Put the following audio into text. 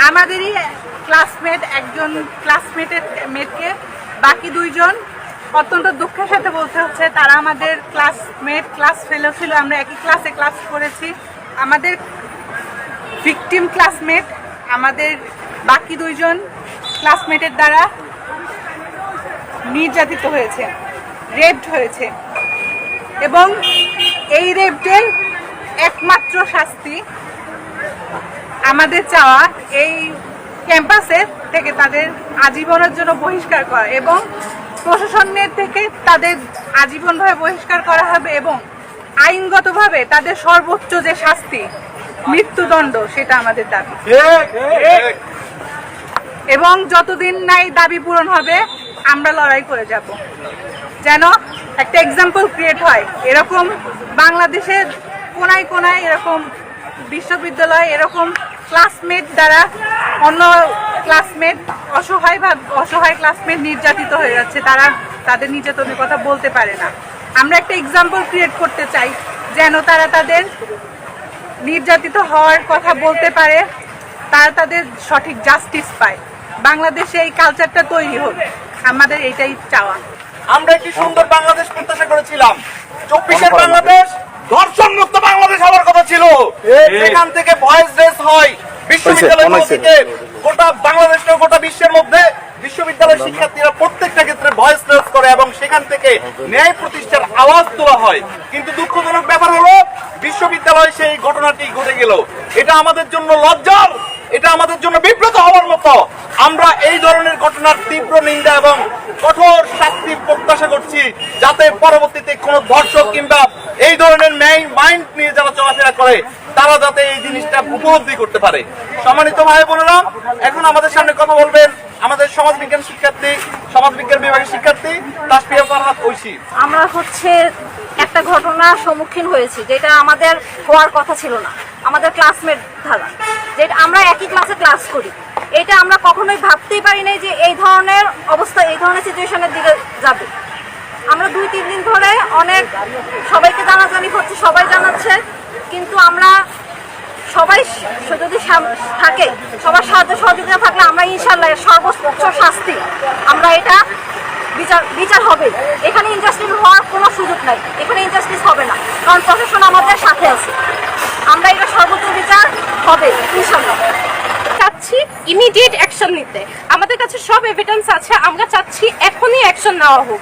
আমাদেরই ক্লাসমেট, একজন ক্লাসমেটের মেটকে বাকি দুইজন অত্যন্ত দুঃখের সাথে বলতে হচ্ছে তারা আমাদের ক্লাসমেট, ক্লাস ফেলো ছিল, আমরা একই ক্লাসে ক্লাস করেছি। আমাদের ভিকটিম ক্লাসমেট আমাদের বাকি দুইজন ক্লাসমেটের দ্বারা নির্যাতিত হয়েছে, রেপড হয়েছে, এবং এই রেপডের একমাত্র শাস্তি আমাদের চাওয়া এই ক্যাম্পাসের থেকে তাদের আজীবনের জন্য বহিষ্কার করা, এবং প্রশাসনের থেকে তাদের আজীবনভাবে বহিষ্কার করা হবে, এবং আইনগতভাবে তাদের সর্বোচ্চ যে শাস্তি মৃত্যুদণ্ড সেটা আমাদের দাবি। এবং যতদিন নাই দাবি পূরণ হবে আমরা লড়াই করে যাব, যেন একটা এক্সাম্পল ক্রিয়েট হয়। এরকম বাংলাদেশের কোনায় কোনায় এরকম বিশ্ববিদ্যালয় এরকম ক্লাসমেট দ্বারা অন্য ক্লাসমেট অসহায় ক্লাসমেট নির্যাতিত হয়ে যাচ্ছে, তারা তাদের নির্যাতনের কথা বলতে পারে না। আমরা একটা এক্সাম্পল ক্রিয়েট করতে চাই যেন তারা তাদের নির্যাতিত হওয়ার কথা বলতে পারে, তারা তাদের সঠিক জাস্টিস পায়। বাংলাদেশে এই কালচারটা তৈরি হোক, আমাদের এইটাই চাওয়া। আমরা একটি সুন্দর বাংলাদেশ প্রত্যাশা করেছিলাম। 24-এর বাংলাদেশ ধর্ষণ মুক্ত বাংলাদেশ হওয়ার কথা ছিল। এখান থেকে ভয়েস রেস হয় বিশ্ববিদ্যালয় থেকে গোটা বাংলাদেশ গোটা বিশ্বের মধ্যে বিশ্ববিদ্যালয়ের শিক্ষার্থীরা প্রত্যেকটা ক্ষেত্রে ভয়েস রেস করে এবং সেখান থেকে ন্যায় প্রতিষ্ঠার আওয়াজ তোলা হয়। কিন্তু দুঃখজনক ব্যাপার হলো বিশ্ববিদ্যালয়ে সেই ঘটনাটি ঘটে গেল। এটা আমাদের জন্য লজ্জার, এটা আমাদের জন্য বিব্রত হওয়ার মতো। আমরা এই ধরনের ঘটনার তীব্র নিন্দা এবং কঠোর শাস্তি প্রত্যাশা করছি, যাতে পরবর্তীতে কোনো ধর্ষক কিংবা এই ধরনের মাইন্ড নিয়ে যারা চলাফেরা করে তারা যাতে এই জিনিসটা উপলব্ধি করতে পারে। সম্মানিত ভাই বোনেরা, এখন আমাদের সামনে কথা বলবেন আমাদের সমাজবিজ্ঞান বিভাগের শিক্ষার্থী তাসফিয়া ফারহাত ঐশী। আমরা একটা ঘটনার সম্মুখীন হয়েছি যেটা আমাদের হওয়ার কথা ছিল না। আমাদের ক্লাসমেট দ্বারা, যেটা আমরা একই ক্লাসে ক্লাস করি, এটা আমরা কখনোই ভাবতেই পারি নাই যে এই ধরনের অবস্থা, এই ধরনের সিচুয়েশনের দিকে যাবে। আমরা 2-3 দিন ধরে অনেক সবাইকে জানাজানি হচ্ছে, সবাই জানাচ্ছে, কিন্তু আমরা সবাই যদি থাকে, সবার সাহায্য সহযোগিতা থাকলে আমরা ইনশাল্লাহ সর্বোচ্চ শাস্তি আমরা এটা বিচার হবে। এখানে ইনজাস্টিস হওয়ার কোনো সুযোগ নাই, এখানে ইনজাস্টিস হবে না, কারণ প্রশাসন আমাদের সাথে আছে। আমরা এটা সর্বোচ্চ বিচার হবে ইনশাল্লাহ। চাচ্ছি ইমিডিয়েট অ্যাকশন নিতে, আমাদের কাছে সব এভিডেন্স আছে, আমরা চাচ্ছি এখনই অ্যাকশন নেওয়া হোক।